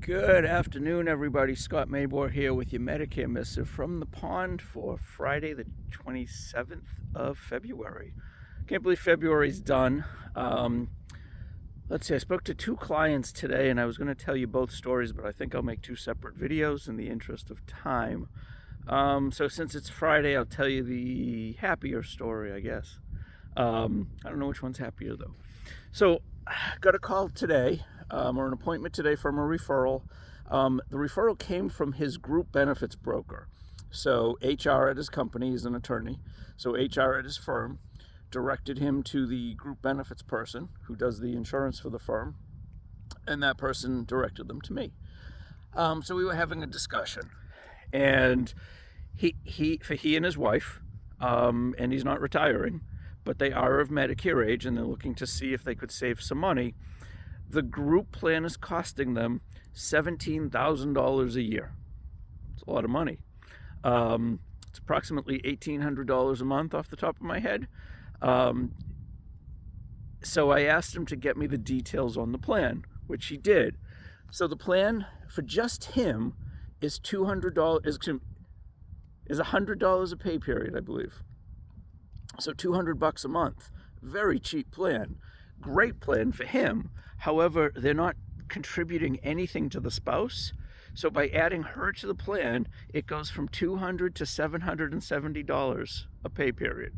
Good afternoon, everybody. Scott Mabor here with your Medicare Missive from the pond for Friday, the 27th of February. Can't believe February's done. Let's see, I spoke to two clients today, and I was going to tell you both stories, but I think I'll make two separate videos in the interest of time. So since it's Friday, I'll tell you the happier story, I guess. I don't know which one's happier, though. So, got a call today, or an appointment today from a referral. The referral came from his group benefits broker. So HR at his company, he's an attorney, so HR at his firm directed him to the group benefits person who does the insurance for the firm, and that person directed them to me. So we were having a discussion, and he and his wife, and he's not retiring, but they are of Medicare age, and they're looking to see if they could save some money. The group plan is costing them $17,000 a year. It's a lot of money. It's approximately $1,800 a month off the top of my head. So I asked him to get me the details on the plan, which he did. So the plan for just him is $200, is $100 a pay period, I believe. So $200 a month. Very cheap plan. Great plan for him. However, they're not contributing anything to the spouse. So by adding her to the plan, it goes from $200 to $770 a pay period.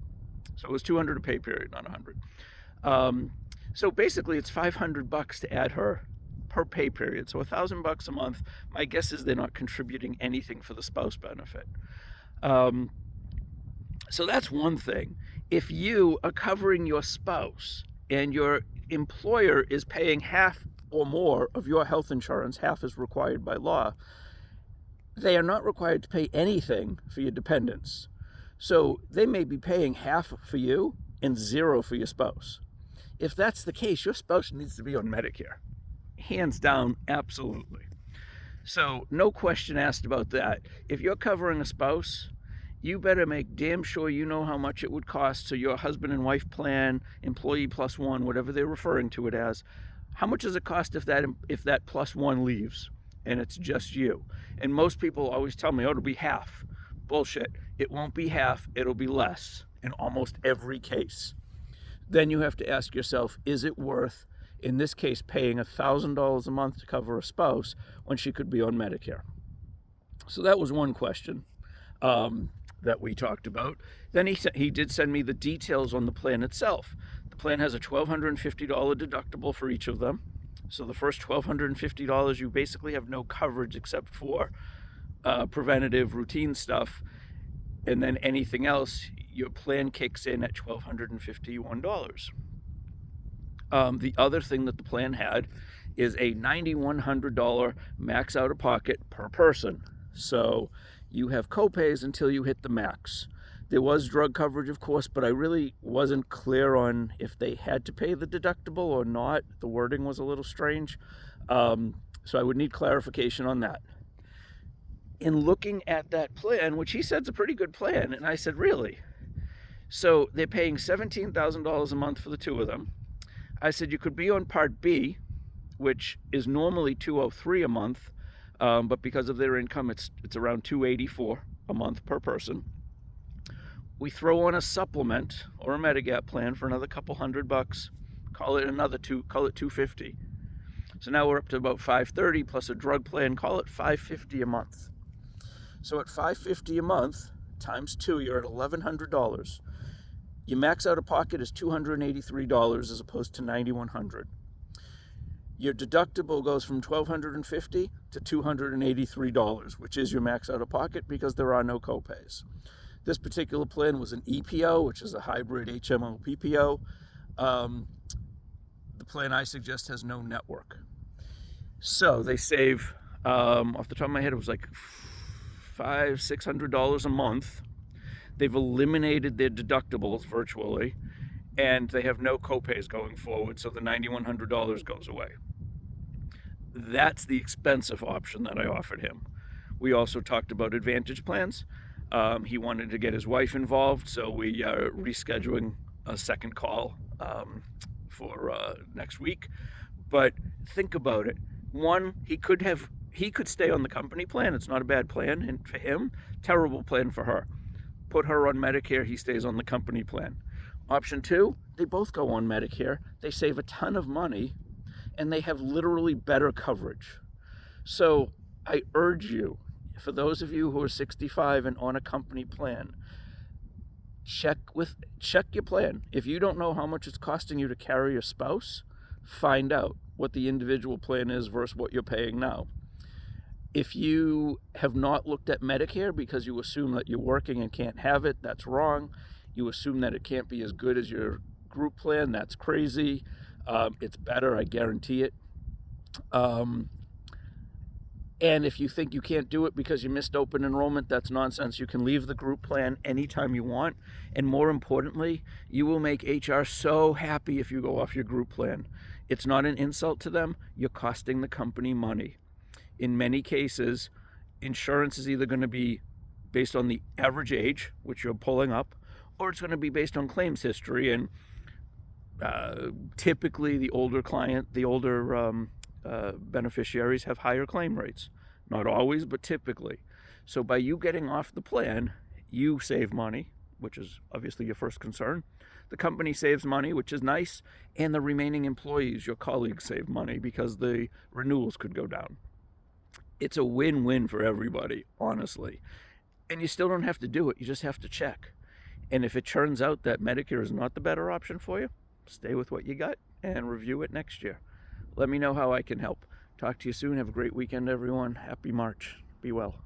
So it was $200 a pay period, not $100. So basically, it's $500 to add her per pay period. So $1,000 a month. My guess is they're not contributing anything for the spouse benefit. So that's one thing. If you are covering your spouse and your employer is paying half or more of your health insurance, half is required by law, they are not required to pay anything for your dependents. So they may be paying half for you and zero for your spouse. If that's the case, your spouse needs to be on Medicare. Hands down, absolutely. So no question asked about that. If you're covering a spouse, you better make damn sure you know how much it would cost. So your husband and wife plan, employee plus one, whatever they're referring to it as, how much does it cost if that plus one leaves and it's just you? And most people always tell me, oh, it'll be half. Bullshit. It won't be half. It'll be less in almost every case. Then you have to ask yourself, is it worth, in this case, paying $1,000 a month to cover a spouse when she could be on Medicare? So that was one question that we talked about. Then he did send me the details on the plan itself. The plan has a $1,250 deductible for each of them. So the first $1,250, you basically have no coverage except for preventative routine stuff. And then anything else, your plan kicks in at $1,251. The other thing that the plan had is a $9,100 max out of pocket per person. So you have copays until you hit the max. There was drug coverage, of course, but I really wasn't clear on if they had to pay the deductible or not. The wording was a little strange. So I would need clarification on that. In looking at that plan, which he said is a pretty good plan, and I said, really? So they're paying $17,000 a month for the two of them. I said, you could be on Part B, which is normally $203 a month, but because of their income, it's around $284 a month per person. We throw on a supplement or a Medigap plan for another couple $100. Call it $250. So now we're up to about $530 plus a drug plan. Call it $550 a month. So at $550 a month times 2, you're at $1,100. Your max out of pocket is $283 as opposed to $9,100. Your deductible goes from $1,250 to $283, which is your max out of pocket because there are no copays. This particular plan was an EPO, which is a hybrid HMO PPO. The plan I suggest has no network. So they save, off the top of my head, it was like $500-600 a month. They've eliminated their deductibles virtually, and they have no copays going forward, so the $9,100 goes away. That's the expensive option that I offered him. We also talked about Advantage plans. He wanted to get his wife involved, so we are rescheduling a second call for next week. But think about it. One, he could stay on the company plan. It's not a bad plan, and for him, terrible plan for her. Put her on Medicare, he stays on the company plan. Option two, they both go on Medicare. They save a ton of money, and they have literally better coverage. So I urge you, for those of you who are 65 and on a company plan, check your plan. If you don't know how much it's costing you to carry your spouse, find out what the individual plan is versus what you're paying now. If you have not looked at Medicare because you assume that you're working and can't have it, that's wrong. You assume that it can't be as good as your group plan, that's crazy. It's better, I guarantee it. And if you think you can't do it because you missed open enrollment, that's nonsense. You can leave the group plan anytime you want. And more importantly, you will make HR so happy if you go off your group plan. It's not an insult to them. You're costing the company money. In many cases, insurance is either going to be based on the average age, which you're pulling up, or it's going to be based on claims history. And typically the older beneficiaries have higher claim rates. Not always, but typically. So by you getting off the plan, you save money, which is obviously your first concern. The company saves money, which is nice, and the remaining employees, your colleagues, save money because the renewals could go down. It's a win-win for everybody, honestly. And you still don't have to do it. You just have to check. And if it turns out that Medicare is not the better option for you, stay with what you got and review it next year. Let me know how I can help. Talk to you soon. Have a great weekend, everyone. Happy March. Be well.